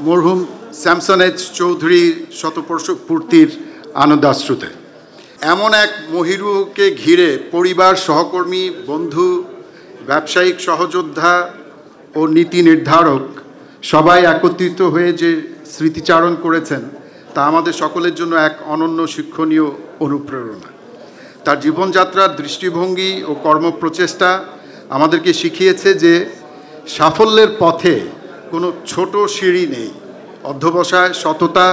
মরহুম Samson H Chowdhury শতবর্ষ পূর্তির আনন্দাশ্রুতে এমন এক মহিরুকে ঘিরে পরিবার, সহকর্মী, বন্ধু, ব্যবসায়িক সহযোদ্ধা ও নীতি নির্ধারক সবাই একত্রিত হয়ে যে স্মৃতিচারণ করেছেন তা আমাদের সকলের জন্য এক অনন্য শিক্ষণীয় অনুপ্রেরণা। তার জীবনযাত্রার দৃষ্টিভঙ্গি ও কর্মপ্রচেষ্টা আমাদেরকে শিখিয়েছে যে সাফল্যের পথে কোনো ছোট সিঁড়ি নেই। অধ্যবসায়, সততা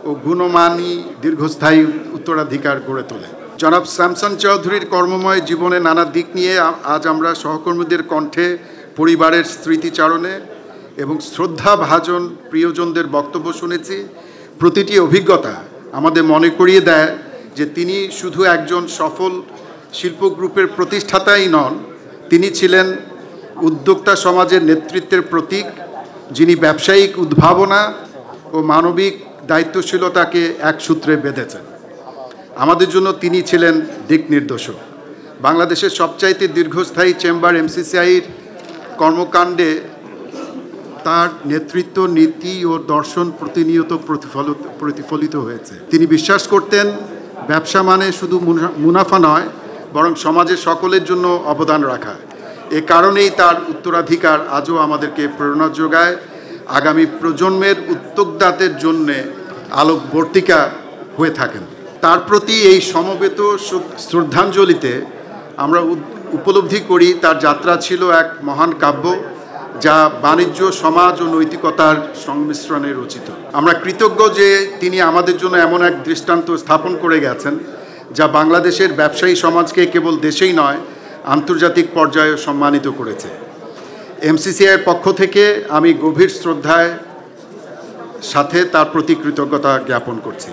ও গুণমানই দীর্ঘস্থায়ী উত্তরাধিকার গড়ে তোলে। জনাব স্যামসন চৌধুরীর কর্মময় জীবনে নানা দিক নিয়ে আজ আমরা সহকর্মীদের কণ্ঠে, পরিবারের স্মৃতিচারণে এবং শ্রদ্ধাভাজন প্রিয়জনদের বক্তব্য শুনেছি। প্রতিটি অভিজ্ঞতা আমাদের মনে করিয়ে দেয় যে তিনি শুধু একজন সফল শিল্প গ্রুপের প্রতিষ্ঠাতাই নন, তিনি ছিলেন উদ্যোক্তা সমাজের নেতৃত্বের প্রতীক, যিনি ব্যবসায়িক উদ্ভাবনা ও মানবিক দায়িত্বশীলতাকে এক সূত্রে বেঁধেছেন। আমাদের জন্য তিনি ছিলেন দিক নির্দেশক। বাংলাদেশের সবচাইতে দীর্ঘস্থায়ী চেম্বার এমসিসিআইর কর্মকাণ্ডে তার নেতৃত্ব, নীতি ও দর্শন প্রতিনিয়ত প্রতিফলিত হয়েছে। তিনি বিশ্বাস করতেন ব্যবসা মানে শুধু মুনাফা নয়, বরং সমাজের সকলের জন্য অবদান রাখা। এ কারণেই তার উত্তরাধিকার আজও আমাদেরকে প্রেরণা যোগায়, আগামী প্রজন্মের উদ্যোক্তাদের জন্যে আলোকবর্তিকা হয়ে থাকেন। তার প্রতি এই সমবেত শ্রদ্ধাঞ্জলিতে আমরা উপলব্ধি করি তার যাত্রা ছিল এক মহান কাব্য, যা বাণিজ্য, সমাজ ও নৈতিকতার সংমিশ্রণে রচিত। আমরা কৃতজ্ঞ যে তিনি আমাদের জন্য এমন এক দৃষ্টান্ত স্থাপন করে গেছেন, যা বাংলাদেশের ব্যবসায়ী সমাজকে কেবল দেশেই নয়, আন্তর্জাতিক পর্যায়ে সম্মানিত করেছে। এমসিসিআইয়ের পক্ষ থেকে আমি গভীর শ্রদ্ধার সাথে তার প্রতি কৃতজ্ঞতা জ্ঞাপন করছি।